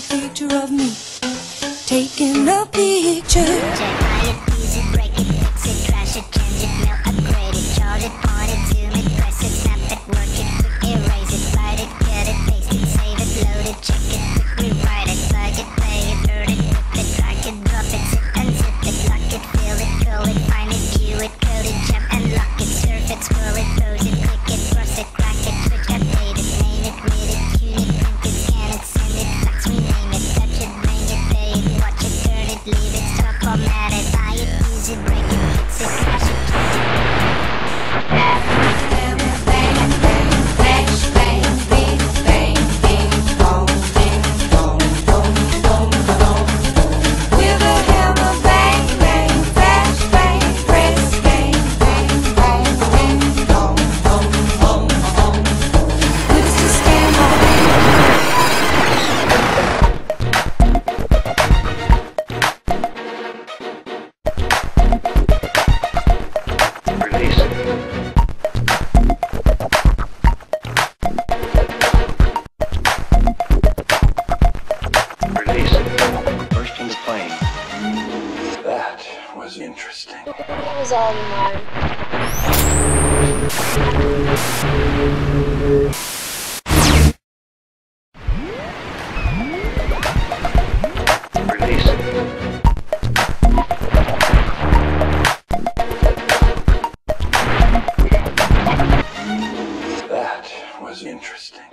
picture of me, taking a picture. Check, buy it, use it, break it, fix it, trash it, change it, mail, upgrade it, charge it, point it, zoom it, press it, snap it, work it, quick erase it, write it, cut it, paste it, save it, load it, check it, quick rewrite it, plug it, play it, earn it, rip it, drag it, drop it, zip and zip it, lock it, fill it, call it, find it, view it, code it, jump and lock it, surf it, scroll it, pose it, click it, cross it, crack it, switch, update it, name it, read it, tune it, print it, scan it, send it, fax, rename it, touch it, bring it, pay it, watch it, turn it, leave it, stop, format it, buy it, use it, break it, fix it, crash it, change it. Interesting. That was all in mine. Release. That was interesting.